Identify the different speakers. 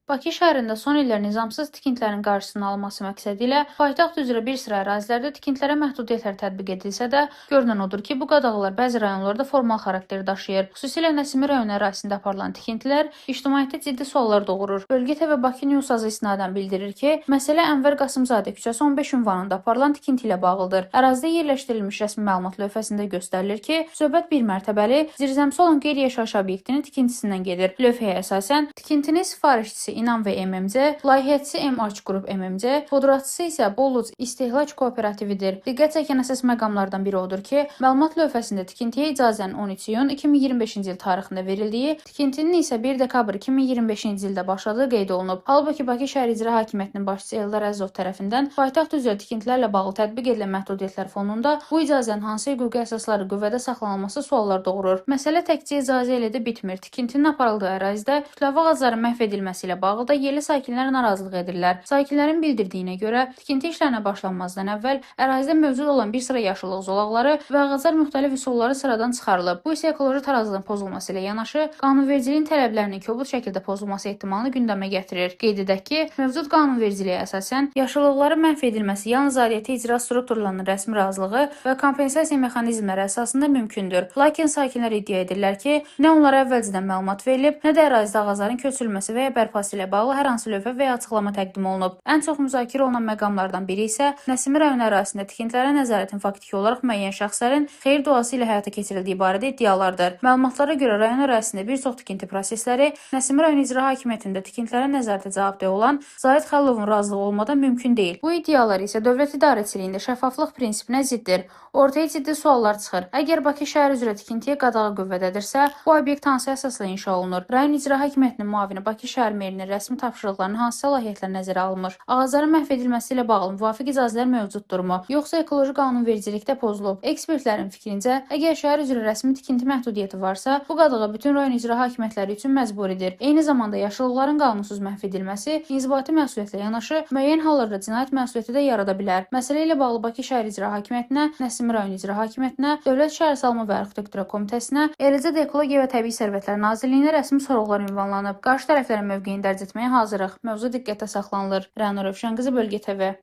Speaker 1: Bakı şəhərində son illər nizamsız tikintilərin qarşısının alınması məqsədilə paytaxt üzrə bir sıra ərazilərdə tikintilərə məhdudiyyətlər tətbiq edilsə də, görünən odur ki, bu qadağalar bəzi rayonlarda formal xarakter daşıyır. Xüsusilə Nəsimi rayon ərazisində aparılan tikintilər ictimaiyyətdə ciddi suallar doğurur. Bölgə TV Bakı News azı istinadən bildirir ki, məsələ Ənvər Qasımzadə küçəsi 15 ünvanında aparılan tikinti ilə bağlıdır. Ərazidə yerləşdirilmiş rəsmi məlumat lövhəsində göstərilir ki, söhbət bir mərtəbəli, zirzəmisi olan qeyri-yaşayış obyektinin tikintisindən gedir. Lövhəyə əsasən tikintinin sifarişçisi İnan və MMC, layihəçisi MH Qrup MMC, pudratçısı isə Boluc İstehlak Kooperatividir. Diqqət çəkən əsas məqamlardan biri odur ki, məlumat lövhəsində tikintiyə icazənin 13 iyun 2025-ci il tarixində verildiyi, tikintinin isə 1 dekabr 2025-ci ildə başladığı qeyd olunub. Halbuki Bakı şəhər İcra Hakimiyyətinin başçısı Eldar Əzizov tərəfindən paytaxt üzrə tikintilərlə bağlı tətbiq edilən məhdudiyyətlər fonunda bu icazənin hansı hüquqi əsasları qüvvədə saxlanılması suallar doğurur. Məsələ təkcə icazə ilə də bitmir. Tikintinin aparıldığı ərazidə kütləvi ağacların məhv edilməsi ilə bağlı da yerli sakinlər narazılıq edirlər. Sakinlərin bildirdiyinə görə, tikinti işlərinə başlanmazdan əvvəl ərazidə mövcud olan bir sıra yaşıllıq zolaqları və ağaclar müxtəlif üsulları sıradan çıxarılıb. Bu isə ekoloji tarazlığın pozulması ilə yanaşı, qanunvericiliyin tələblərinin kobud şəkildə pozulması ehtimalını gündəmə gətirir. Qeyd edək ki, mövcud qanunvericiliyə əsasən yaşıllıqların məhv edilməsi yalnız aidiyyəti icra strukturlarının rəsmi razılığı və kompensasiya mexanizmləri əsasında mümkündür. Lakin sakinlər iddia edirlər ki, nə onlara əvvəlcədən məlumat verilib, nə də ərazidə ağacların köçürülməsi və ya bərpası ilə bağlı hər hansı lövhə və ya açıqlama təqdim olunub. Ən çox müzakirə olunan məqamlardan biri isə Nəsimi rayon ərazisində tikintilərə nəzarətin faktiki olaraq müəyyən şəxslərin xeyir duası ilə həyata keçirildiyi barədə iddialardır. Məlumatlara görə rayon ərazisində bir çox tikinti prosesləri Nəsimi rayon İcra Hakimiyyətində tikintilərə nəzarətə cavabdeh olan Zahid Xəlilovun razılığı olmadan mümkün deyil. Bu iddialar isə dövlət idarəçiliyində şəffaflıq prinsipinə ziddir. Ortaya ciddi suallar çıxır. Əgər Bakı şəhər üzrə tikintiyə qadağa qüvvədədirsə, bu obyekt hansı əsasla inşa olunur? Rayon İcra Hakimiyyətinin müavini Bakı şəhər merinin rəsmi tapşırıqlarının hansı səlahiyyətlər nəzərə alınmır? Ağacların məhv edilməsi ilə bağlı müvafiq icazələr mövcuddurmu? Yoxsa ekoloji qanunvericilikdə pozulub? Ekspertlərin fikrincə, əgər şəhər üzrə rəsmi tikinti məhdudiyyəti varsa, bu qadağa bütün rayon icra hakimiyyətləri üçün məcburidir. Eyni zamanda yaşıllıqların qanunsuz məhv edilməsi inzibati məsuliyyətlə yanaşı, müəyyən hallarda cinayət məsuliyyəti də yarada bilər. Məsələ ilə bağlı Bakı şəhər İcra Hakimiyyətinə, Nəsimi rayon İcra Hakimiyyətinə, Dövlət Şəhər Salma və Arxitektura Komitəsinə, eləcə də Ekologiya və Təbii Sərvətlər Nazirliyinə rəsmi sorğular ünvanlanıb. Qarşı tərəflərin mövqeyini dərc etməyə hazırıq. Mövzu diqqətə saxlanılır. Rəna Rövşən qızı, Bölgə TV.